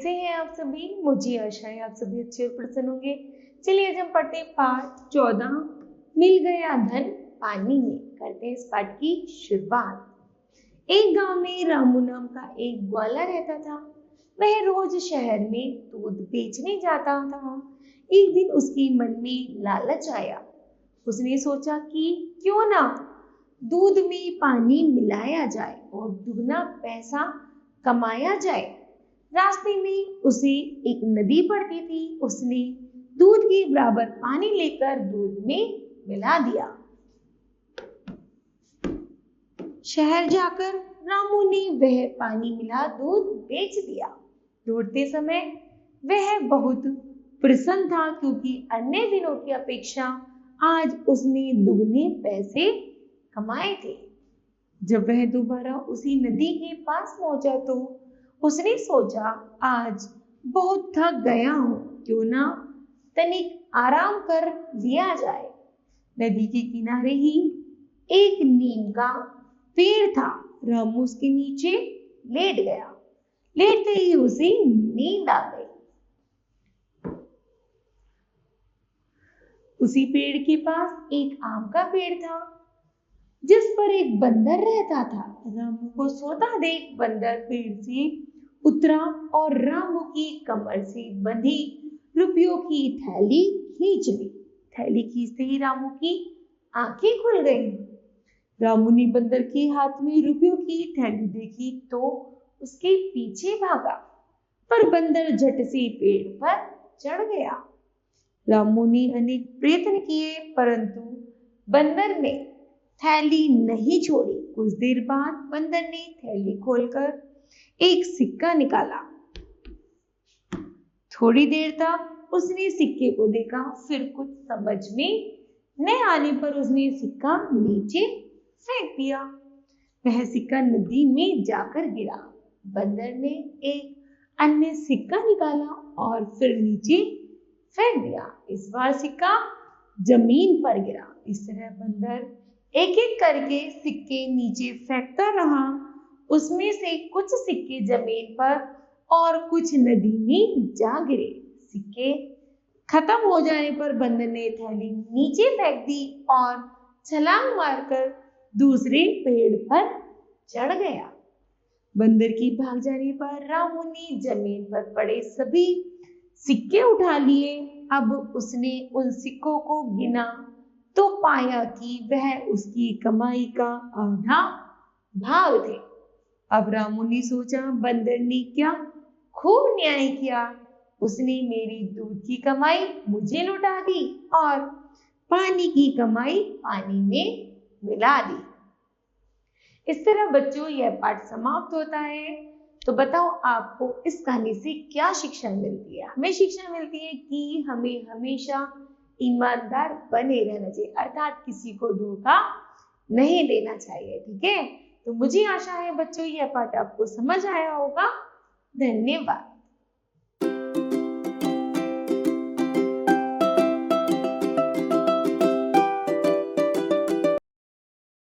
कैसे हैं आप सभी? मुझे आशा है आप सभी अच्छे और प्रसन्न होंगे। चलिए आज हम पढ़ते हैं पाठ 14 मिल गया धन पानी में। करते हैं इस पाठ की शुरुआत। एक गांव में रामू नाम का एक ग्वाला रहता था। वह रोज शहर में दूध बेचने जाता था। एक दिन उसके मन में लालच आया। उसने सोचा कि क्यों ना दूध में पानी मिलाया जाए और दुगना पैसा कमाया जाए। रास्ते में उसे एक नदी पड़ती थी। उसने दूध के बराबर पानी लेकर दूध में मिला दिया। शहर जाकर रामू ने वह पानी मिला दूध बेच दिया। लौटते समय वह बहुत प्रसन्न था क्योंकि अन्य दिनों की अपेक्षा आज उसने दुगने पैसे कमाए थे। जब वह दोबारा उसी नदी के पास पहुंचा तो उसने सोचा आज बहुत थक गया हूं, क्यों ना तनिक आराम कर लिया जाए। नदी के किनारे ही एक नीम का पेड़ था। रामू उसके नीचे लेट गया। लेटते ही उसे नींद आ गई। उसी पेड़ के पास एक आम का पेड़ था जिस पर एक बंदर रहता था। रामू को सोता देख बंदर पेड़ से उतरा और रामू की कमर से बंधी रुपयों की थैली खींच ली। थैली खींचते ही रामू की आंखें खुल गईं। रामू ने बंदर के हाथ में रुपयों की थैली देखी तो उसके पीछे भागा, पर बंदर झट से पेड़ पर चढ़ गया। रामू ने अनेक प्रयत्न किए परंतु बंदर ने थैली नहीं छोड़ी। कुछ देर बाद बंदर ने थैली खोलकर एक सिक्का निकाला। थोड़ी देर तक उसने सिक्के को देखा, फिर कुछ समझ में न आने पर उसने सिक्का नीचे फेंक दिया। वह सिक्का नदी में जाकर गिरा। बंदर ने एक अन्य सिक्का निकाला और फिर नीचे फेंक दिया। इस बार सिक्का जमीन पर गिरा। इस तरह बंदर एक एक करके सिक्के नीचे फेंकता रहा। उसमें से कुछ सिक्के जमीन पर और कुछ नदी में जा गिरे। सिक्के खत्म हो जाने पर बंदर ने थैली नीचे फेंक दी और छलांग मारकर दूसरे पेड़ पर चढ़ गया। बंदर की भाग जाने पर रामू ने जमीन पर पड़े सभी सिक्के उठा लिए। अब उसने उन सिक्कों को गिना तो पाया कि वह उसकी कमाई का आधा भाग थे। अब रामू ने सोचा बंदर ने क्या खूब न्याय किया। उसने मेरी दूध की कमाई मुझे लौटा दी और पानी की कमाई पानी में मिला दी। इस तरह बच्चों यह पाठ समाप्त होता है। तो बताओ आपको इस कहानी से क्या शिक्षा मिलती है? हमें शिक्षा मिलती है कि हमें हमेशा ईमानदार बने रहना चाहिए, अर्थात किसी को धोखा नहीं देना चाहिए। ठीक है, तो मुझे आशा है बच्चों यह पाठ आपको समझ आया होगा। धन्यवाद।